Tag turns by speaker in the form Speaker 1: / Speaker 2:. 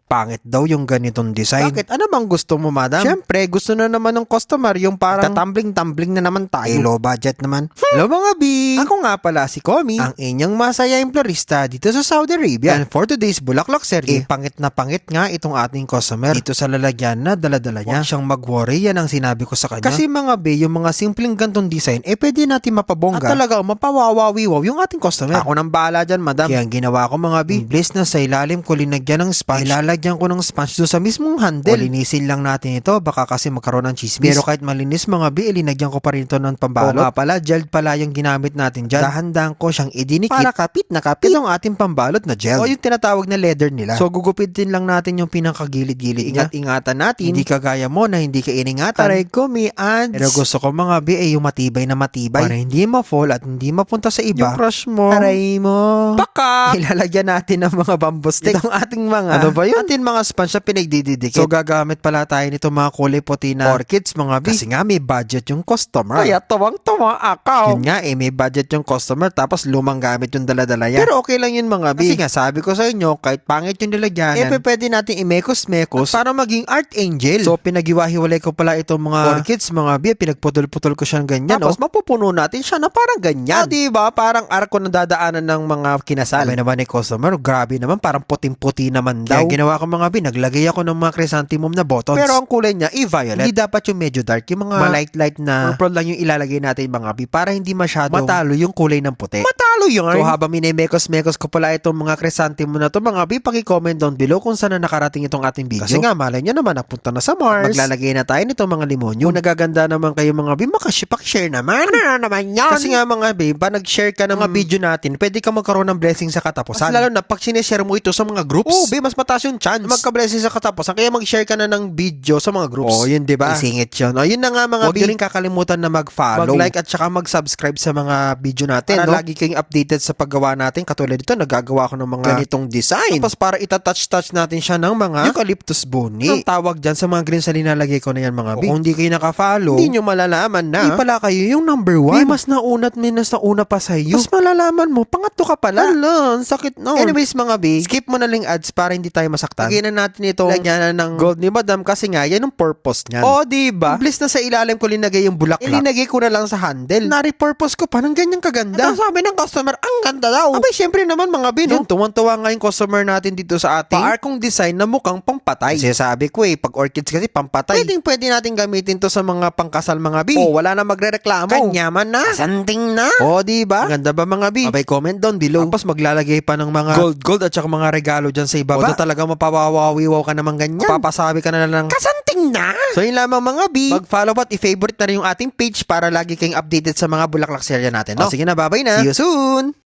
Speaker 1: pangit daw yung ganitong design. Bakit? Ano bang gusto mo, madam? Siyempre, gusto na naman ng customer yung parang tatumbling-tumbling na naman tayo. Low budget naman. Hello mga B! Ako nga pala si Komi, ang inyong masayang florista dito sa Saudi Arabia. And for today's Bulaklak serye, pangit na pangit nga itong ating customer. Dito sa lalagyan na dala-dala niya. Huwag siyang mag-worry, yan ang sinabi ko sa kanya. Kasi mga B, yung mga simpleng gantong design, pwede natin mapabongga. At talaga, mapawawawiwaw yung ating customer. Ako nang bahala dyan, madam. Kaya ang ginawa ko mga B, imbes na sa ilalim ko linagyan ng sponge, ilalagyan ko ng sponge doon sa mismong handle. O linisin lang natin ito, baka kasi magkaroon ng chismis. Pero kahit malinis mga B, ilinagyan ko pa rin ito ng pambalot. O nga pala, gel pala yung ginamit natin dyan. Dahan-dahan ko siyang idinikit para kapit na kapit itong ating pambalot na gel. O yung tinatawag na leather nila. So gugupitin lang natin yung pinakagilid-gilid. Ingat-ingatan natin. Hindi kagaya mo na hindi ka iningatan. Aray ko, may ads. Pero gusto ko mga B, yung matibay na matibay. Para hindi ma-fall at hindi mapunta sa iba. Yung crush mo. Aray mo. Baka! Ilalagyan natin ng mga bamboo stick. Itong ating mga, ano ba yun? Ating mga sponge na pinagdididikit. So gagamit pala tayo nito mga kulay puti na orchids mga B. Kasi nga may budget yung customer. Kaya tuwang-tuwa ako. Yun nga may budget yung customer tapos lumang gamit yung daladala yan. Pero okay lang yun mga B. Kasi nga sabi ko sa inyo, kahit pangit yung nilagyanan, pwede natin imekos-mekos para maging art angel. So pinaghiwa-hiwalay ko pala itong mga orchids mga B. Pinagputol-putol ko siyang ganyan. Tapos mapupuno natin siya na parang ganyan. Diba? Parang arko na dadaanan ng mga kinasal. Sabi naman ni customer, grabe naman, parang puting-puti naman daw. Kaya ginawa ko mga B, naglagay ako ng mga chrysanthemum na buttons. Pero ang kulay niya, violet. Hindi dapat yung medyo dark. Yung mga light-light na purple lang yung ilalagay natin mga B para hindi masyado matalo yung kulay ng puti. Matalo yun! So habang minemekos-mekos ko pala itong mga chrysanthemum na to mga B, paki-comment down below kung saan na nakarating itong ating video. Kasi nga, malay nyo naman, napunta na sa Mars. Maglalagay na tayo nitong mga limonyo. Kung nagaganda naman kayo mga B, makashare naman. Ano naman yan? Kasi nga mga B, pa nag-share ka ng mga video natin, pwede ka magkaroon ng blessing sa katapusan. Mas lalo na pag sinishare mo ito sa mga groups. Oh, B, mas mataas yung chance magka-blessing sa katapusan. Kaya mag-share ka na ng video sa mga groups. Oh, yun, diba? Isingit yun. O, yun na nga mga B. Huwag nyo rin kakalimutan na mag-follow, mag-like at saka mag-subscribe sa mga video natin. Para lagi kayong updated sa paggawa natin. Katulad dito, nagagawa ko ng mga ganitong design. Tapos para itatouch-touch natin siya ng mga eucalyptus boni. Ang tawag dyan sa mga greens na linalagay ko na yan mga B. Kung hindi kayo naka-follow, hindi nyo malalaman na hindi pala kayo yung number 1. Mas naunat minas nauna pa sa iyo. Mas malalaman mo, pangatlo ka pala. Ala, sakit no. Anyways mga B, skip mo na lang ads para hindi tayo masaktan. Lagyan na natin ito, lagyan na ng gold ni madam kasi nga yan yung purpose niyan. O diba? Bliss na sa ilalim ko linagay yung bulaklak. Ilinagay ko na lang sa handle. Nari-purpose ko pa ng ganyang kaganda. Ang sabi ng customer, ang ganda daw. Abay, syempre naman mga B, no? Tuwan-tuwa nga yung customer natin dito sa ating pa-arkong design na mukhang pampatay. Kasi sabi ko pag orchids kasi pampatay. Pwede natin gamitin to sa mga pangkasal mga B. O, wala na magre-reklamo. Kanyaman na. Santing na. O, diba? Ganda ba mga B? Abay, comment down below. Tapos maglalagay pa ng mga gold at saka mga regalo dyan sa ibaba. O, talaga mapawawawiwaw ka naman ganyan. Mapapasabi ka na lang kasanting na. So, yun lamang mga B. Mag-follow at i-favorite na rin yung ating page para lagi kayong updated sa mga Bulaklak serye natin, no? O, sige na, bye-bye na. See you soon!